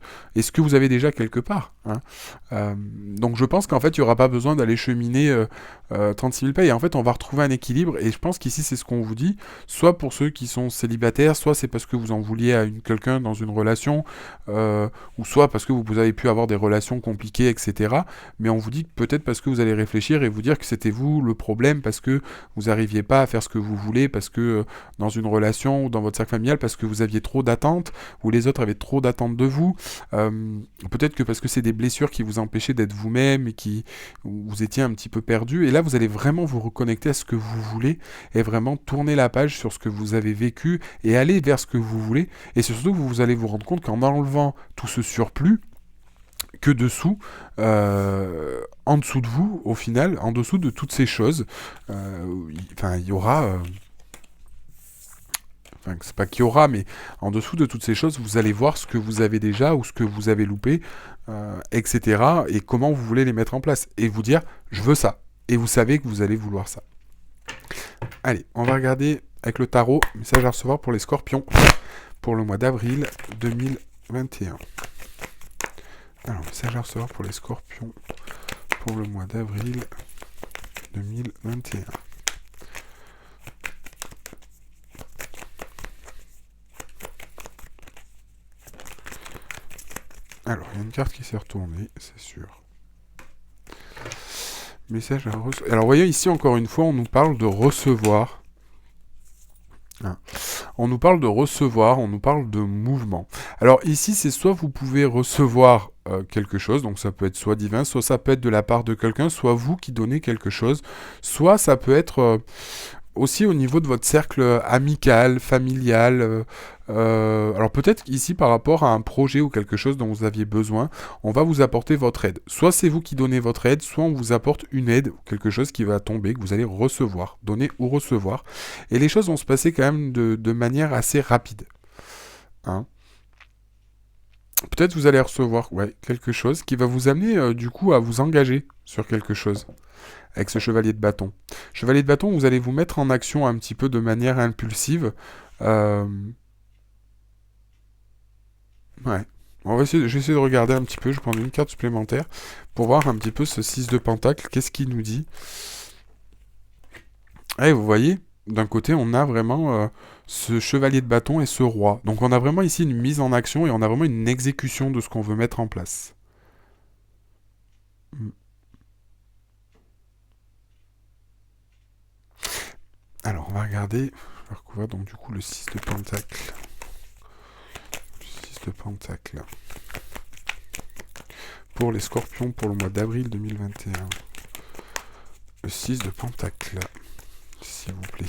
vous avez déjà quelque part. Hein. Donc je pense qu'en fait il n'y aura pas besoin d'aller cheminer 36 000 payes, et en fait on va retrouver un équilibre, et je pense qu'ici c'est ce qu'on vous dit, soit pour ceux qui sont célibataires, soit c'est parce que vous en vouliez à quelqu'un dans une relation, ou soit parce que vous avez pu avoir des relations compliquées, etc. Mais on vous dit peut-être parce que vous allez réfléchir et vous dire que c'était vous le problème, parce que vous n'arriviez pas à faire ce que vous voulez, parce que dans une relation ou dans votre cercle familial, parce que vous aviez trop d'attentes, ou les autres avaient trop d'attentes de vous, peut-être que parce que c'est des des blessures qui vous empêchaient d'être vous-même et où vous étiez un petit peu perdu. Et là, vous allez vraiment vous reconnecter à ce que vous voulez et vraiment tourner la page sur ce que vous avez vécu et aller vers ce que vous voulez. Et c'est surtout que vous allez vous rendre compte qu'en enlevant tout ce surplus, que dessous, en dessous de vous, au final, en dessous de toutes ces choses, il y aura... Enfin, c'est pas qu'il y aura, mais en dessous de toutes ces choses, vous allez voir ce que vous avez déjà ou ce que vous avez loupé, etc. Et comment vous voulez les mettre en place. Et vous dire, je veux ça. Et vous savez que vous allez vouloir ça. Allez, on va regarder avec le tarot, message à recevoir pour les scorpions, pour le mois d'avril 2021. Alors, message à recevoir pour les scorpions, pour le mois d'avril 2021. Alors, il y a une carte qui s'est retournée, c'est sûr. Message à recevoir. Alors, vous voyez, ici, encore une fois, on nous parle de recevoir. On nous parle de recevoir, on nous parle de mouvement. Alors, ici, c'est soit vous pouvez recevoir quelque chose, donc ça peut être soit divin, soit ça peut être de la part de quelqu'un, soit vous qui donnez quelque chose, soit ça peut être... aussi au niveau de votre cercle amical, familial, alors peut-être ici par rapport à un projet ou quelque chose dont vous aviez besoin, on va vous apporter votre aide. Soit c'est vous qui donnez votre aide, soit on vous apporte une aide, ou quelque chose qui va tomber, que vous allez recevoir, donner ou recevoir. Et les choses vont se passer quand même de manière assez rapide. Hein. Peut-être vous allez recevoir quelque chose qui va vous amener du coup à vous engager sur quelque chose. Avec ce chevalier de bâton. Chevalier de bâton, vous allez vous mettre en action un petit peu de manière impulsive. Ouais. Je vais essayer de regarder un petit peu, je vais prendre une carte supplémentaire pour voir un petit peu ce 6 de pentacle, qu'est-ce qu'il nous dit. Et vous voyez, d'un côté, on a vraiment ce chevalier de bâton et ce roi. Donc on a vraiment ici une mise en action et on a vraiment une exécution de ce qu'on veut mettre en place. Alors, on va regarder. Je vais recouvrir donc du coup le 6 de pentacle. Le 6 de pentacle. Pour les scorpions pour le mois d'avril 2021. Le 6 de pentacle. S'il vous plaît.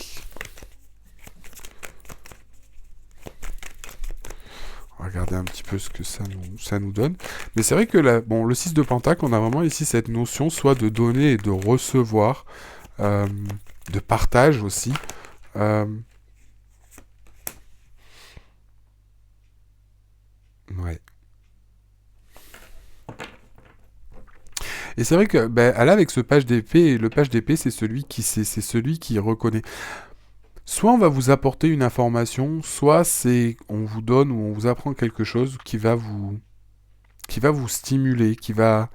On va regarder un petit peu ce que ça nous donne. Mais c'est vrai que le 6 de pentacle, on a vraiment ici cette notion soit de donner et de recevoir. De partage aussi. Ouais. Et c'est vrai que là avec ce page d'épée, le page d'épée c'est celui qui reconnaît. Soit on va vous apporter une information, soit c'est on vous donne ou on vous apprend quelque chose qui va vous stimuler, qui va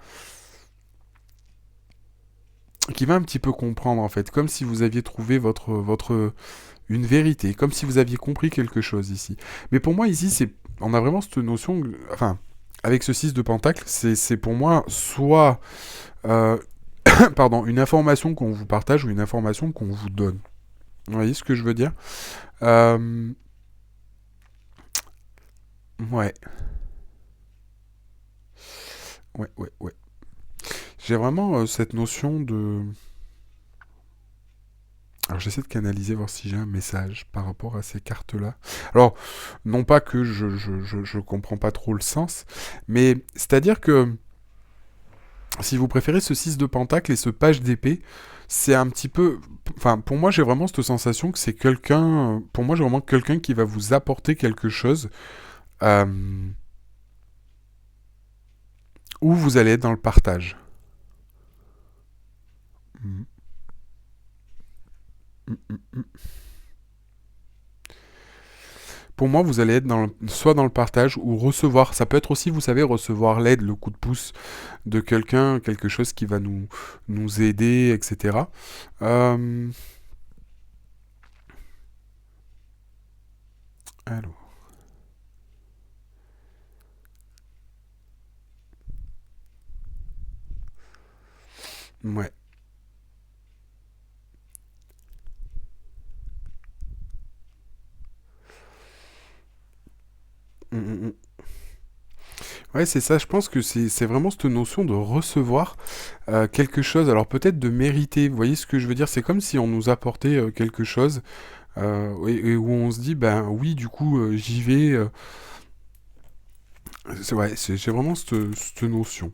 un petit peu comprendre en fait, comme si vous aviez trouvé une vérité, comme si vous aviez compris quelque chose ici. Mais pour moi ici on a vraiment cette notion, enfin avec ce 6 de pentacle, c'est pour moi soit pardon, une information qu'on vous partage ou une information qu'on vous donne. Vous voyez ce que je veux dire? Ouais. Ouais. J'ai vraiment cette notion de... Alors j'essaie de canaliser, voir si j'ai un message par rapport à ces cartes-là. Alors, non pas que je comprends pas trop le sens, mais c'est-à-dire que si vous préférez ce 6 de pentacle et ce page d'épée, c'est un petit peu... Enfin, pour moi, j'ai vraiment cette sensation que c'est quelqu'un... Pour moi, j'ai vraiment quelqu'un qui va vous apporter quelque chose où vous allez être dans le partage. Mm. Mm. Pour moi, vous allez être soit dans le partage ou recevoir. Ça peut être aussi, vous savez, recevoir l'aide, le coup de pouce de quelqu'un, quelque chose qui va nous aider, etc. Alors. Ouais. Mm. Ouais, c'est ça, je pense que c'est vraiment cette notion de recevoir quelque chose, alors peut-être de mériter, vous voyez ce que je veux dire? C'est comme si on nous apportait quelque chose, et où on se dit, ben oui, du coup, j'y vais. Ouais, j'ai vraiment cette notion.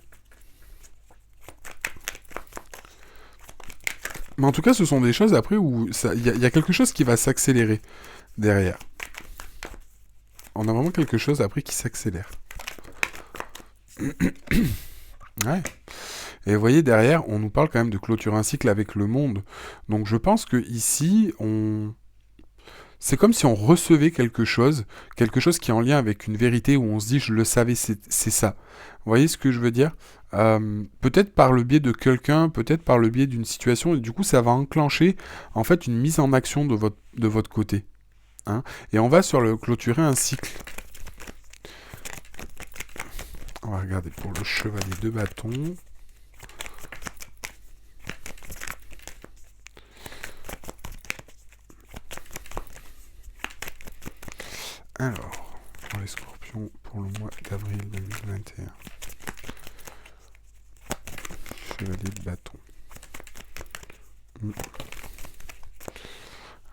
Mais en tout cas, ce sont des choses après où il y a quelque chose qui va s'accélérer derrière. On a vraiment quelque chose après qui s'accélère. Ouais. Et vous voyez, derrière, on nous parle quand même de clôturer un cycle avec le monde. Donc je pense que ici, c'est comme si on recevait quelque chose qui est en lien avec une vérité où on se dit, je le savais, c'est ça. Vous voyez ce que je veux dire? Peut-être par le biais de quelqu'un, peut-être par le biais d'une situation, et du coup, ça va enclencher en fait une mise en action de votre côté. Hein. Et on va sur le clôturer un cycle. On va regarder pour le chevalier de bâton. Alors, pour les scorpions, pour le mois d'avril 2021. Chevalier de bâton.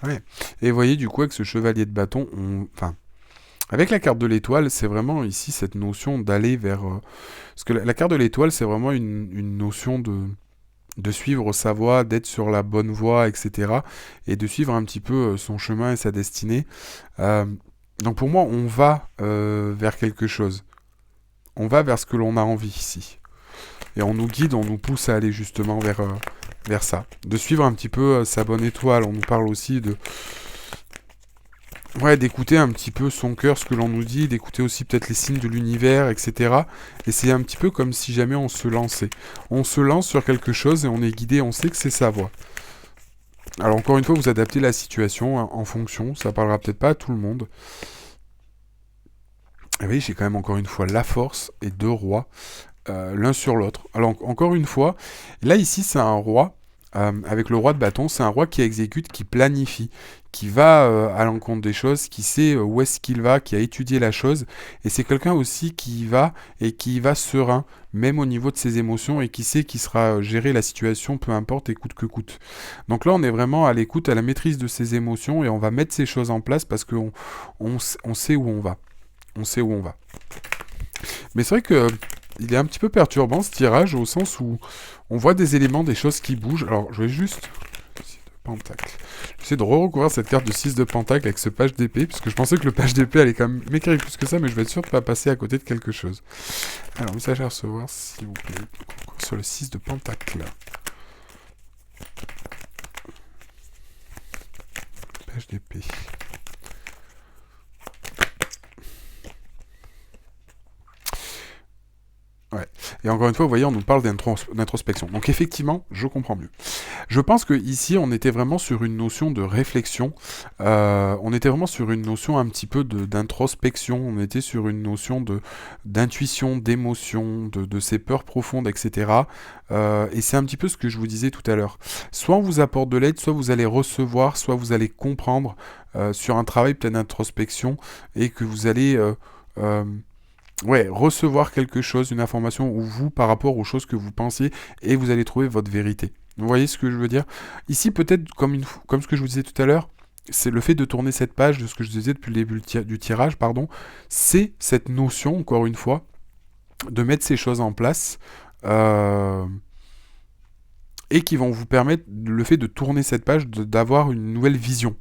Ouais. Et vous voyez, du coup, avec ce chevalier de bâton, enfin, avec la carte de l'étoile, c'est vraiment ici cette notion d'aller vers... Parce que la carte de l'étoile, c'est vraiment une notion de suivre sa voie, d'être sur la bonne voie, etc. Et de suivre un petit peu son chemin et sa destinée. Donc pour moi, on va vers quelque chose. On va vers ce que l'on a envie ici. Et on nous guide, on nous pousse à aller justement vers ça. De suivre un petit peu sa bonne étoile. On nous parle aussi de... Ouais, d'écouter un petit peu son cœur, ce que l'on nous dit, d'écouter aussi peut-être les signes de l'univers, etc. Et c'est un petit peu comme si jamais on se lançait. On se lance sur quelque chose et on est guidé, on sait que c'est sa voie. Alors encore une fois, vous adaptez la situation hein, en fonction, ça parlera peut-être pas à tout le monde. Et oui, j'ai quand même encore une fois la force et deux rois, l'un sur l'autre. Alors encore une fois, là ici c'est un roi, avec le roi de bâton, c'est un roi qui exécute, qui planifie, qui va à l'encontre des choses, qui sait où est-ce qu'il va, qui a étudié la chose, et c'est quelqu'un aussi qui y va et qui y va serein, même au niveau de ses émotions, et qui sait qu'il sera gérer la situation, peu importe, et coûte que coûte. Donc là, on est vraiment à l'écoute, à la maîtrise de ses émotions, et on va mettre ces choses en place parce qu'on on sait où on va. On sait où on va. Mais c'est vrai que il est un petit peu perturbant ce tirage au sens où on voit des éléments, des choses qui bougent. Alors je vais juste... Pentacle. J'essaie de recouvrir cette carte de 6 de pentacle avec ce page d'épée, parce que je pensais que le page d'épée allait quand même m'écrire plus que ça, mais je vais être sûr de ne pas passer à côté de quelque chose. Alors, message à recevoir, s'il vous plaît, sur le 6 de pentacle. Page d'épée. Ouais. Et encore une fois, vous voyez, on nous parle d'introspection. Donc effectivement, je comprends mieux. Je pense que ici, on était vraiment sur une notion de réflexion. On était vraiment sur une notion un petit peu d'introspection. On était sur une notion d'intuition, d'émotion, de ces peurs profondes, etc. Et c'est un petit peu ce que je vous disais tout à l'heure. Soit on vous apporte de l'aide, soit vous allez recevoir, soit vous allez comprendre sur un travail peut-être d'introspection et que vous allez... ouais, recevoir quelque chose, une information, ou vous, par rapport aux choses que vous pensiez, et vous allez trouver votre vérité. Vous voyez ce que je veux dire? Ici, peut-être, comme ce que je vous disais tout à l'heure, c'est le fait de tourner cette page, de ce que je disais depuis le début du tirage, pardon, c'est cette notion, encore une fois, de mettre ces choses en place, et qui vont vous permettre, le fait de tourner cette page, d'avoir une nouvelle vision.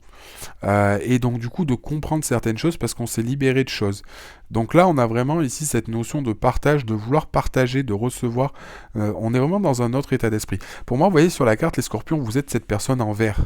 Et donc du coup de comprendre certaines choses parce qu'on s'est libéré de choses. Donc là on a vraiment ici cette notion de partage, de vouloir partager, de recevoir. On est vraiment dans un autre état d'esprit. Pour moi, vous voyez sur la carte les scorpions, vous êtes cette personne en vert.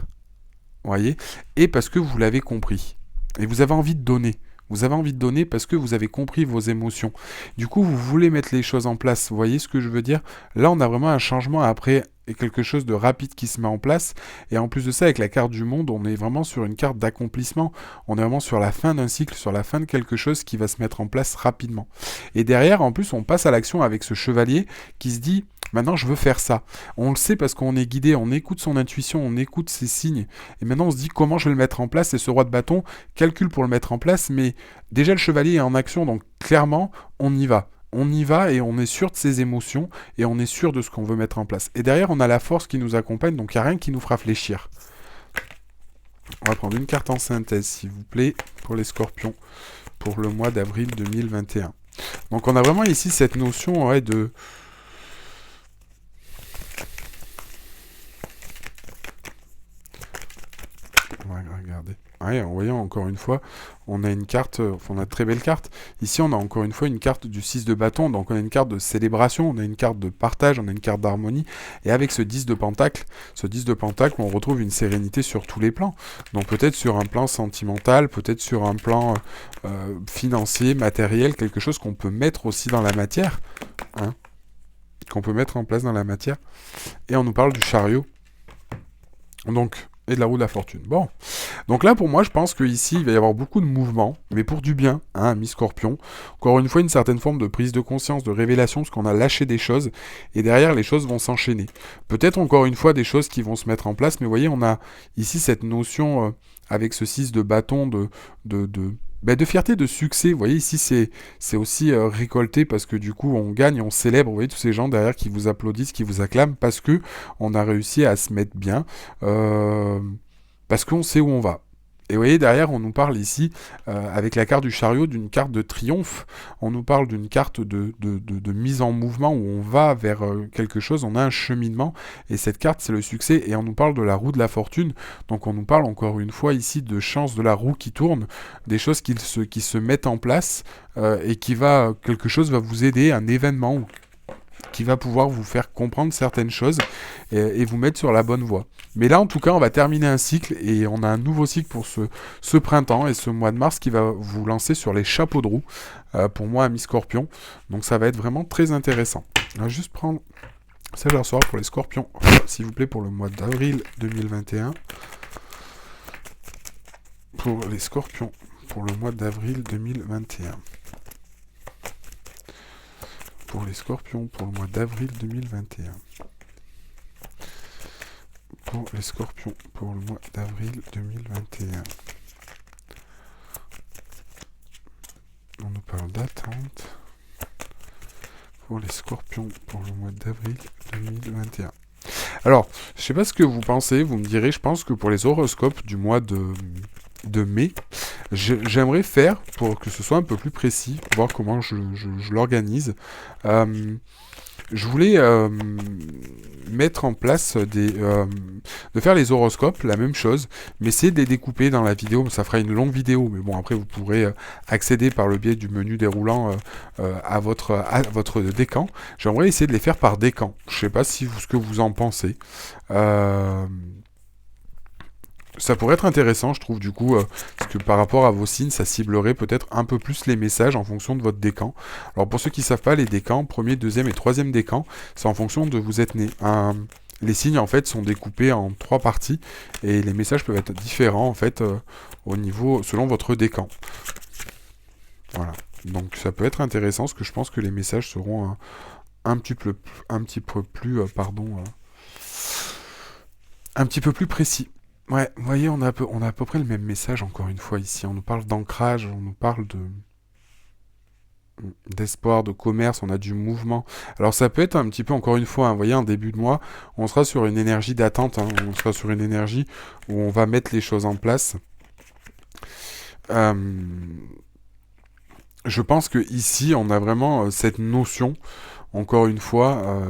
Vous voyez? Et parce que vous l'avez compris. Et vous avez envie de donner. Vous avez envie de donner parce que vous avez compris vos émotions. Du coup, vous voulez mettre les choses en place. Vous voyez ce que je veux dire? Là, on a vraiment un changement après et quelque chose de rapide qui se met en place. Et en plus de ça, avec la carte du monde, on est vraiment sur une carte d'accomplissement. On est vraiment sur la fin d'un cycle, sur la fin de quelque chose qui va se mettre en place rapidement. Et derrière, en plus, on passe à l'action avec ce chevalier qui se dit... Maintenant, je veux faire ça. On le sait parce qu'on est guidé, on écoute son intuition, on écoute ses signes. Et maintenant, on se dit comment je vais le mettre en place. Et ce roi de bâton calcule pour le mettre en place. Mais déjà, le chevalier est en action. Donc, clairement, on y va. on y va et on est sûr de ses émotions et on est sûr de ce qu'on veut mettre en place. Et derrière, on a la force qui nous accompagne, donc il n'y a rien qui nous fera fléchir. On va prendre une carte en synthèse, s'il vous plaît, pour les scorpions, pour le mois d'avril 2021. Donc on a vraiment ici cette notion de... On va regarder. Ouais, en voyant encore une fois, on a une carte, on a de très belle carte. Ici, on a encore une fois une carte du 6 de bâton, donc on a une carte de célébration, on a une carte de partage, on a une carte d'harmonie. Et avec ce 10 de pentacle, on retrouve une sérénité sur tous les plans. Donc peut-être sur un plan sentimental, peut-être sur un plan financier, matériel, quelque chose qu'on peut mettre aussi dans la matière, hein, qu'on peut mettre en place dans la matière. Et on nous parle du chariot. Donc... et de la roue de la fortune. Bon, donc là pour moi je pense qu'ici il va y avoir beaucoup de mouvements, mais pour du bien, hein, mi-scorpion. Encore une fois une certaine forme de prise de conscience, de révélation, parce qu'on a lâché des choses, et derrière les choses vont s'enchaîner. Peut-être encore une fois des choses qui vont se mettre en place, mais vous voyez on a ici cette notion avec ce 6 de bâton de fierté, de succès. Vous voyez ici c'est aussi récolté parce que du coup on gagne, on célèbre. Vous voyez tous ces gens derrière qui vous applaudissent, qui vous acclament parce que on a réussi à se mettre bien, parce qu'on sait où on va. Et vous voyez derrière on nous parle ici avec la carte du chariot d'une carte de triomphe. On nous parle d'une carte de mise en mouvement où on va vers quelque chose, on a un cheminement et cette carte c'est le succès et on nous parle de la roue de la fortune. Donc on nous parle encore une fois ici de chance de la roue qui tourne, des choses qui se mettent en place et quelque chose va vous aider, un événement qui va pouvoir vous faire comprendre certaines choses et vous mettre sur la bonne voie. Mais là, en tout cas, on va terminer un cycle et on a un nouveau cycle pour ce printemps et ce mois de mars qui va vous lancer sur les chapeaux de roue pour moi, ami Scorpion. Donc ça va être vraiment très intéressant. On va juste prendre ça, je recevoir pour les Scorpions, s'il vous plaît, pour le mois d'avril 2021. Pour les Scorpions, pour le mois d'avril 2021. Pour les Scorpions, pour le mois d'avril 2021. Pour les Scorpions, pour le mois d'avril 2021. On nous parle d'attente. Pour les Scorpions, pour le mois d'avril 2021. Alors, je sais pas ce que vous pensez, vous me direz, je pense que pour les horoscopes du mois de mai, j'aimerais faire, pour que ce soit un peu plus précis, voir comment je l'organise. Je voulais mettre en place de faire les horoscopes, la même chose, mais c'est de les découper dans la vidéo. Ça fera une longue vidéo, mais bon, après vous pourrez accéder par le biais du menu déroulant à votre décan. J'aimerais essayer de les faire par décan. Je sais pas ce que vous en pensez. Ça pourrait être intéressant, je trouve, du coup, parce que par rapport à vos signes, ça ciblerait peut-être un peu plus les messages en fonction de votre décan. Alors pour ceux qui ne savent pas, les décans, premier, deuxième et troisième décan, c'est en fonction de vous êtes né. Les signes, en fait, sont découpés en 3 parties, et les messages peuvent être différents, en fait, selon votre décan. Voilà. Donc ça peut être intéressant, parce que je pense que les messages seront un petit peu plus précis. Ouais, vous voyez, on a à peu près le même message encore une fois ici. On nous parle d'ancrage, on nous parle d'espoir, de commerce, on a du mouvement. Alors ça peut être un petit peu, encore une fois, vous voyez, en début de mois, on sera sur une énergie d'attente, on sera sur une énergie où on va mettre les choses en place. Je pense que ici, on a vraiment cette notion, encore une fois,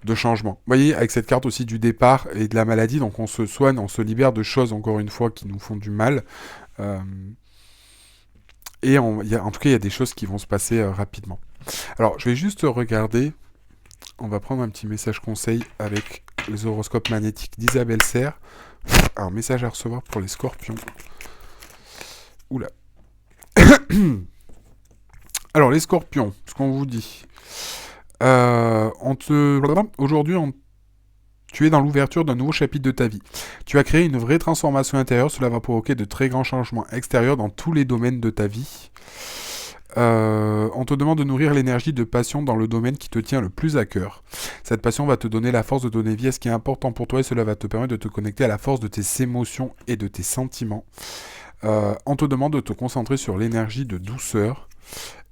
de changement. Vous voyez, avec cette carte aussi du départ et de la maladie, donc on se soigne, on se libère de choses, encore une fois, qui nous font du mal. Et en tout cas, il y a des choses qui vont se passer rapidement. Alors, je vais juste regarder. On va prendre un petit message conseil avec les horoscopes magnétiques d'Isabelle Serre. Un message à recevoir pour les Scorpions. Oula. Alors, les Scorpions, ce qu'on vous dit. Aujourd'hui, tu es dans l'ouverture d'un nouveau chapitre de ta vie. Tu as créé une vraie transformation intérieure. Cela va provoquer de très grands changements extérieurs dans tous les domaines de ta vie. On te demande de nourrir l'énergie de passion dans le domaine qui te tient le plus à cœur. Cette passion va te donner la force de donner vie à ce qui est important pour toi et cela va te permettre de te connecter à la force de tes émotions et de tes sentiments. On te demande de te concentrer sur l'énergie de douceur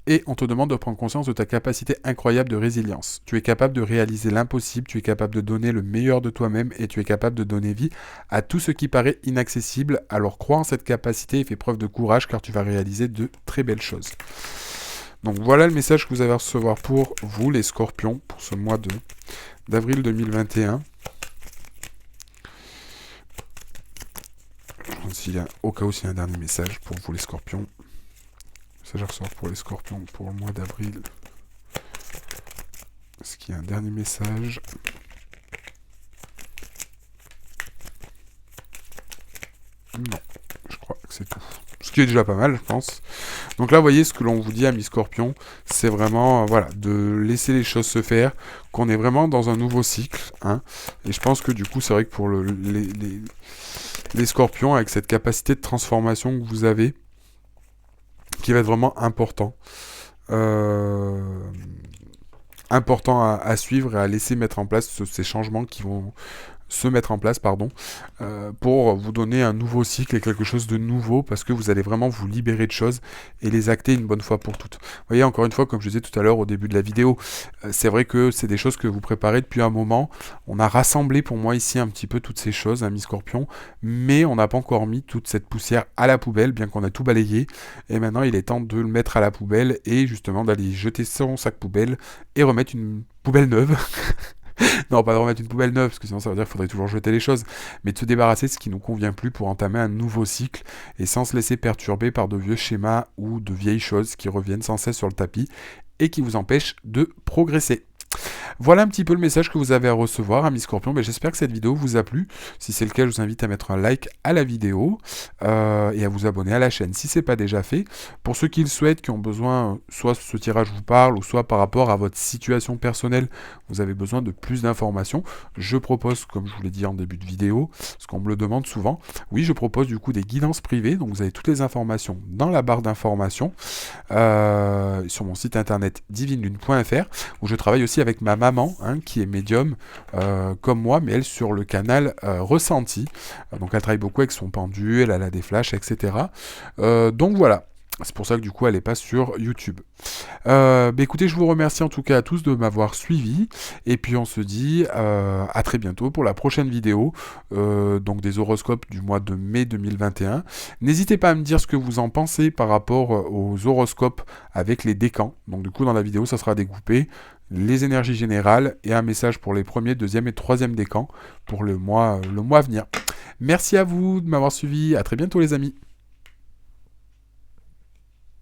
Et on te demande de prendre conscience de ta capacité incroyable de résilience. Tu es capable de réaliser l'impossible, tu es capable de donner le meilleur de toi-même et tu es capable de donner vie à tout ce qui paraît inaccessible. Alors crois en cette capacité et fais preuve de courage car tu vas réaliser de très belles choses. Donc voilà le message que vous allez recevoir pour vous les scorpions pour ce mois d'avril 2021. Au cas où il y a un dernier message pour vous les scorpions. Message à recevoir pour les scorpions pour le mois d'avril. Est-ce qu'il y a un dernier message? Non, je crois que c'est tout. Ce qui est déjà pas mal, je pense. Donc là, vous voyez, ce que l'on vous dit, amis scorpions, c'est vraiment voilà, de laisser les choses se faire, qu'on est vraiment dans un nouveau cycle. Hein, et je pense que du coup, c'est vrai que pour les scorpions, avec cette capacité de transformation que vous avez, qui va être vraiment important. Important à suivre et à laisser mettre en place ces changements qui vont se mettre en place, pour vous donner un nouveau cycle et quelque chose de nouveau, parce que vous allez vraiment vous libérer de choses et les acter une bonne fois pour toutes. Vous voyez, encore une fois, comme je disais tout à l'heure au début de la vidéo, c'est vrai que c'est des choses que vous préparez depuis un moment. On a rassemblé pour moi ici un petit peu toutes ces choses, amis scorpions, mais on n'a pas encore mis toute cette poussière à la poubelle, bien qu'on a tout balayé. Et maintenant, il est temps de le mettre à la poubelle et justement d'aller jeter son sac poubelle et remettre une poubelle neuve. Non, pas de remettre une poubelle neuve, parce que sinon ça veut dire qu'il faudrait toujours jeter les choses, mais de se débarrasser de ce qui nous convient plus pour entamer un nouveau cycle, et sans se laisser perturber par de vieux schémas ou de vieilles choses qui reviennent sans cesse sur le tapis, et qui vous empêchent de progresser. Voilà un petit peu le message que vous avez à recevoir, amis scorpions. Mais j'espère que cette vidéo vous a plu. Si c'est le cas, je vous invite à mettre un like à la vidéo et à vous abonner à la chaîne si ce n'est pas déjà fait. Pour ceux qui le souhaitent, qui ont besoin, soit ce tirage vous parle, ou soit par rapport à votre situation personnelle, vous avez besoin de plus d'informations, je propose, comme je vous l'ai dit en début de vidéo, ce qu'on me le demande souvent, oui, je propose du coup des guidances privées. Donc vous avez toutes les informations dans la barre d'informations sur mon site internet divinelune.fr, où je travaille aussi avec ma maman, hein, qui est médium comme moi, mais elle sur le canal Ressenti. Donc elle travaille beaucoup avec son pendule, elle a des flashs, etc. Donc voilà. C'est pour ça que du coup elle n'est pas sur YouTube. Écoutez, je vous remercie en tout cas à tous de m'avoir suivi. Et puis on se dit à très bientôt pour la prochaine vidéo. Donc des horoscopes du mois de mai 2021. N'hésitez pas à me dire ce que vous en pensez par rapport aux horoscopes avec les décans. Donc du coup dans la vidéo ça sera découpé. Les énergies générales et un message pour les premiers, deuxième et troisième décans pour le mois à venir. Merci à vous de m'avoir suivi. À très bientôt les amis.